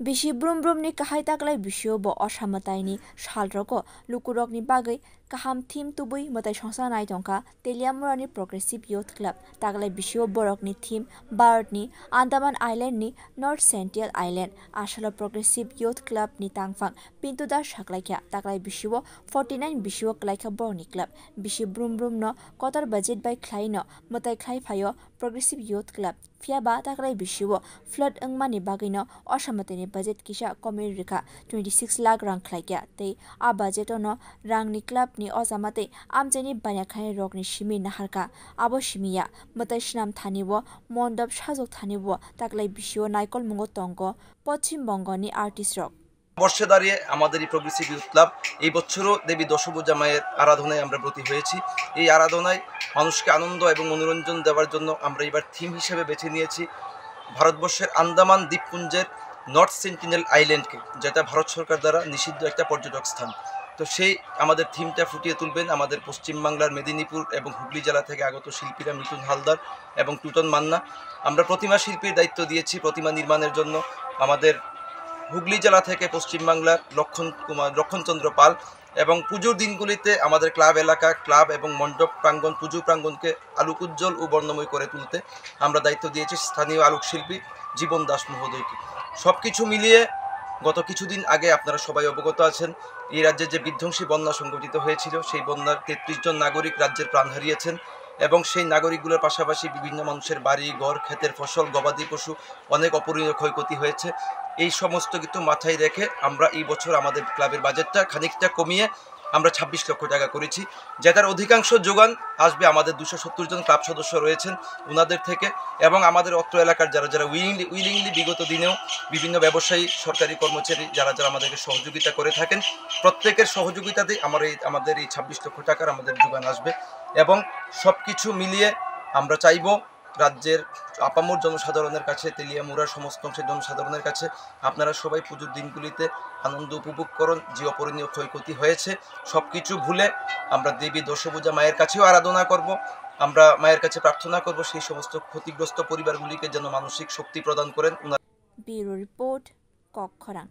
Bishi brum brum ni kahai taklai bisio bo osamatai ni shalroko lukurok ni bagai kaham thim tubui matai songsa nai tongka Teliamura ni Progressive Youth Club taklai bisio borok ni thim Bharat ni Andaman Island ni North Central Island ashala Progressive Youth Club ni tangfang pintuda shaklaikya taklai bisio 49 bisio klaikha borok ni club bishi brum brum no kotar budget by khlai no matai khlai phayo Progressive Youth Club fiaba taklai bisio flood angmani bagai no osamatai ni budget kisha komir rika 26 lakh rang khlaikya te a budget no rang ni club ni ozamate amjeni banya khai rok ni shimi naharka abo shimiya matai shnam thanibo mondop sajok thanibo taklai bisio naikol mungo tongko Paschim Banga ni artist rok বর্ষে দাঁড়িয়ে আমাদের এই progressive youth club এই বছরও দেবী দশভুজা মায়ের আরাধনায় আমরা ব্রতী হয়েছি। এই আরাধনায় মানুষকে আনন্দ এবং মনোরঞ্জন দেওয়ার জন্য আমরা এবার থিম হিসেবে বেছে নিয়েছি ভারতবর্ষের আন্দামান দ্বীপপুঞ্জের নর্থ সেন্টিনেল আইল্যান্ডকে, যেটা ভারত সরকার দ্বারা নিষিদ্ধ একটা পর্যটক স্থান। তো সেই আমাদের থিমটা ফুটিয়ে তুলবেন আমাদের পশ্চিমবাংলার মেদিনীপুর এবং হুগলি জেলা থেকে আগত শিল্পীরা মিঠুন হালদার এবং টুটন মান্না। আমরা প্রতিমা শিল্পীর দায়িত্ব দিয়েছি প্রতিমা নির্মাণের জন্য আমাদের হুগলি জেলা থেকে পশ্চিমবাংলার লক্ষণচন্দ্র পাল এবং পুজোর দিনগুলিতে আমাদের ক্লাব এলাকা ক্লাব এবং মণ্ডপ প্রাঙ্গণ পুজো প্রাঙ্গণকে আলোকোজ্জ্বল ও বর্ণময় করে তুলতে আমরা দায়িত্ব দিয়েছি স্থানীয় আলোকশিল্পী জীবন দাস মহোদয়কে। সব কিছু মিলিয়ে গত কিছুদিন আগে আপনারা সবাই অবগত আছেন এই রাজ্যে যে বিধ্বংসী বন্যা সংঘটিত হয়েছিল সেই বন্যার 33 জন নাগরিক রাজ্যের প্রাণ হারিয়েছেন এবং সেই নাগরিকগুলোর পাশাপাশি বিভিন্ন মানুষের বাড়ি ঘর ক্ষেতের ফসল গবাদি পশু অনেক অপরিণীয় ক্ষয়ক্ষতি হয়েছে। এই সমস্ত কিছু মাথায় রেখে আমরা এই বছর আমাদের ক্লাবের বাজেটটা খানিকটা কমিয়ে আমরা 26 লক্ষ টাকা করেছি, যেটার অধিকাংশ যোগান আসবে আমাদের 270 জন ক্লাব সদস্য রয়েছেন ওনাদের থেকে এবং আমাদের অত্র এলাকার যারা উইলিংলি বিগত দিনেও বিভিন্ন ব্যবসায়ী সরকারি কর্মচারী যারা আমাদেরকে সহযোগিতা করে থাকেন প্রত্যেকের সহযোগিতাতেই আমাদের এই 26 লক্ষ টাকার আমাদের যোগান আসবে এবং সব কিছু মিলিয়ে আমরা চাইব রাজ্যের আপামর জনসাধারণের কাছে তেলিয়ামুড়ার সমস্ত অংশের জনসাধারণের কাছে আপনারা সবাই পুজোর দিনগুলিতে আনন্দ উপভোগ করুন। যে অপরিণীয় ক্ষয়ক্ষতি হয়েছে সব কিছু ভুলে আমরা দেবী দশভুজা মায়ের কাছেও আরাধনা করব, আমরা মায়ের কাছে প্রার্থনা করব সেই সমস্ত ক্ষতিগ্রস্ত পরিবারগুলিকে যেন মানসিক শক্তি প্রদান করেন। Bureau report কক্ষরাং।